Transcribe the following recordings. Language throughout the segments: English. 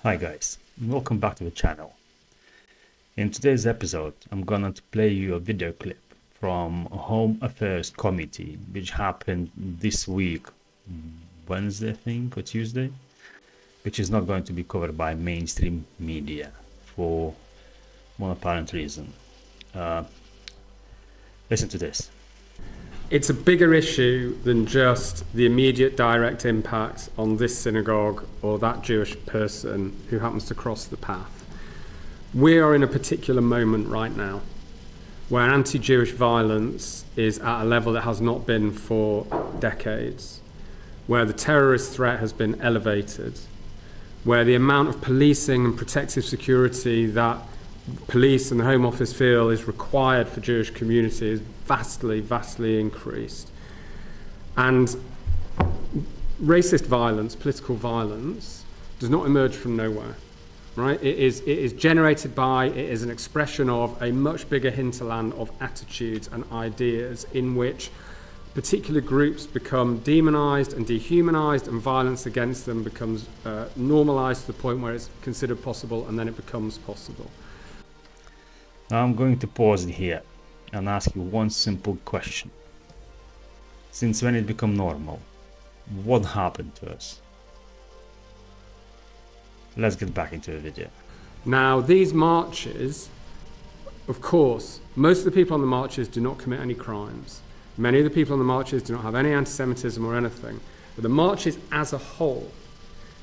Hi guys, welcome back to the channel. In today's episode, I'm gonna play you a video clip from a Home Affairs Committee which happened this week, Wednesday I think, or Tuesday, which is not going to be covered by mainstream media for one apparent reason. Listen to this. It's a bigger issue than just the immediate direct impact on this synagogue or that Jewish person who happens to cross the path. We are in a particular moment right now where anti-Jewish violence is at a level it has not been for decades, where the terrorist threat has been elevated, where the amount of policing and protective security that police and the Home Office feel is required for Jewish communities is vastly increased. And racist violence, political violence, does not emerge from nowhere, right? It is generated by, it is an expression of a much bigger hinterland of attitudes and ideas in which particular groups become demonized and dehumanized, and violence against them becomes normalized to the point where it's considered possible, and then it becomes possible. Now I'm going to pause here and ask you one simple question. Since when it became normal? What happened to us? Let's get back into the video. Now, these marches, of course, most of the people on the marches do not commit any crimes. Many of the people on the marches do not have any anti-Semitism or anything. But the marches as a whole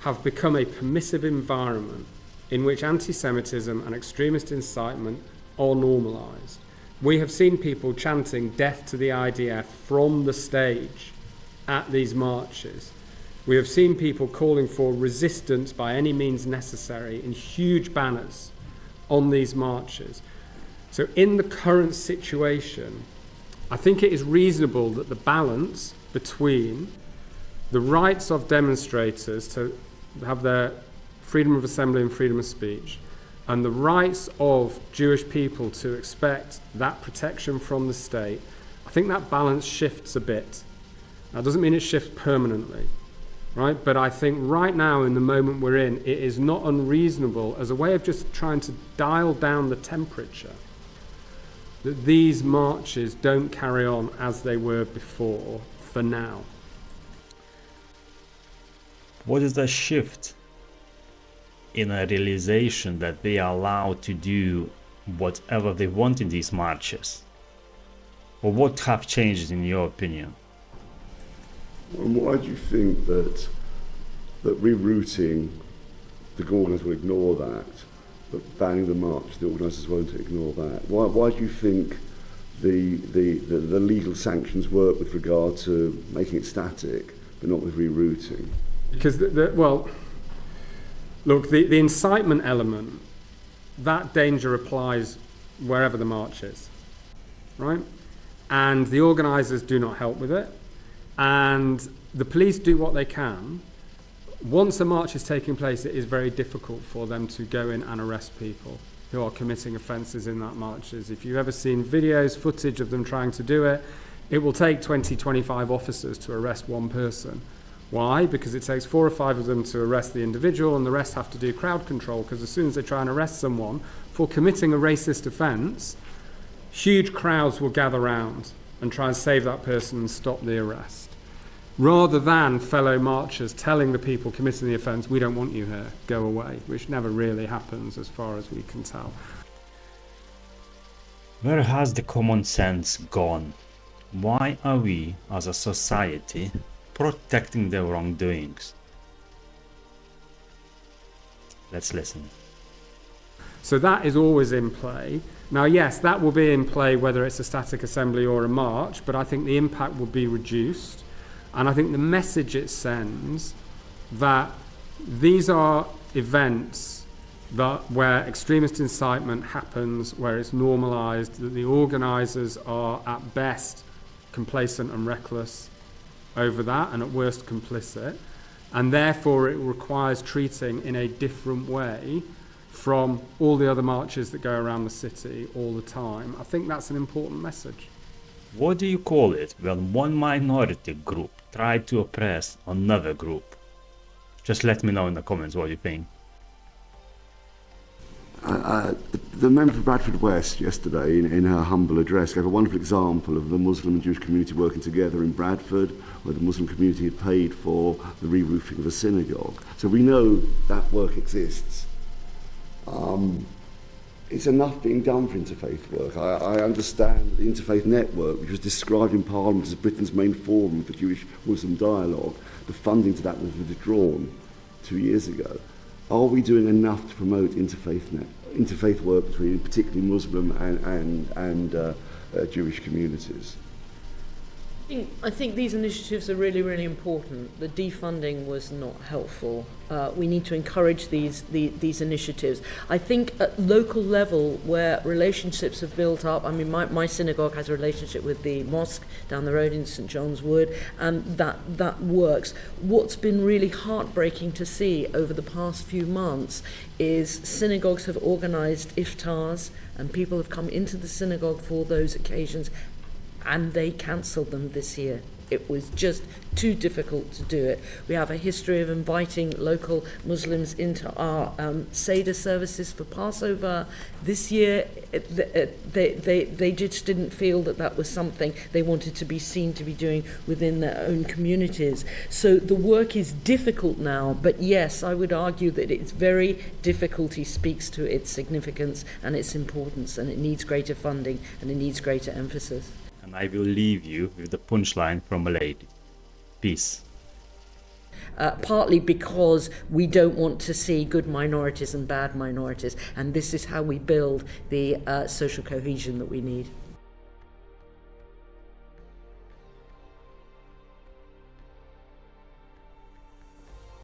have become a permissive environment in which anti-Semitism and extremist incitement are normalized. We have seen people chanting death to the IDF from the stage at these marches. We have seen people calling for resistance by any means necessary in huge banners on these marches. So in the current situation, I think it is reasonable that the balance between the rights of demonstrators to have their freedom of assembly and freedom of speech and the rights of Jewish people to expect that protection from the state, I think that balance shifts a bit. That doesn't mean it shifts permanently, right? But I think right now, in the moment we're in, it is not unreasonable, as a way of just trying to dial down the temperature, that these marches don't carry on as they were before, for now. What is that shift in a realization that they are allowed to do whatever they want in these marches? Or what have changed in your opinion? And why do you think that rerouting, the organisers will ignore that, but banning the march, the organisers won't ignore that? Why do you think the legal sanctions work with regard to making it static, but not with rerouting? Because, look, the incitement element, that danger applies wherever the march is, right? And the organisers do not help with it. And the police do what they can. Once a march is taking place, it is very difficult for them to go in and arrest people who are committing offences in that marches. If you've ever seen videos, footage of them trying to do it, it will take 20, 25 officers to arrest one person. Why? Because it takes 4 or 5 of them to arrest the individual, and the rest have to do crowd control, because as soon as they try and arrest someone for committing a racist offence, huge crowds will gather round and try and save that person and stop the arrest, rather than fellow marchers telling the people committing the offence, we don't want you here, go away, which never really happens as far as we can tell. Where has the common sense gone? Why are we, as a society, protecting their wrongdoings? Let's listen. So that is always in play. Now, yes, that will be in play whether it's a static assembly or a march, but I think the impact will be reduced. And I think the message it sends that these are events where extremist incitement happens, where it's normalised, that the organisers are at best complacent and reckless over that, and at worst complicit, and therefore it requires treating in a different way from all the other marches that go around the city all the time. I think that's an important message. What do you call it when one minority group tried to oppress another group? Just let me know in the comments what you think. The member for Bradford West yesterday, in her humble address, gave a wonderful example of the Muslim and Jewish community working together in Bradford, where the Muslim community had paid for the re-roofing of a synagogue. So we know that work exists. It's enough being done for interfaith work. I understand the Interfaith Network, which was described in Parliament as Britain's main forum for Jewish-Muslim dialogue, the funding to that was withdrawn 2 years ago. Are we doing enough to promote interfaith work between particularly Muslim and Jewish communities? I think these initiatives are really, really important. The defunding was not helpful. We need to encourage these initiatives. I think at local level, where relationships have built up, I mean, my synagogue has a relationship with the mosque down the road in St John's Wood, and that works. What's been really heartbreaking to see over the past few months is synagogues have organised iftars, and people have come into the synagogue for those occasions, and they cancelled them this year. It was just too difficult to do it. We have a history of inviting local Muslims into our Seder services for Passover. This year, they just didn't feel that was something they wanted to be seen to be doing within their own communities. So the work is difficult now, but yes, I would argue that its very difficulty speaks to its significance and its importance, and it needs greater funding and it needs greater emphasis. And I will leave you with the punchline from a lady. Peace. Partly because we don't want to see good minorities and bad minorities, and this is how we build the social cohesion that we need.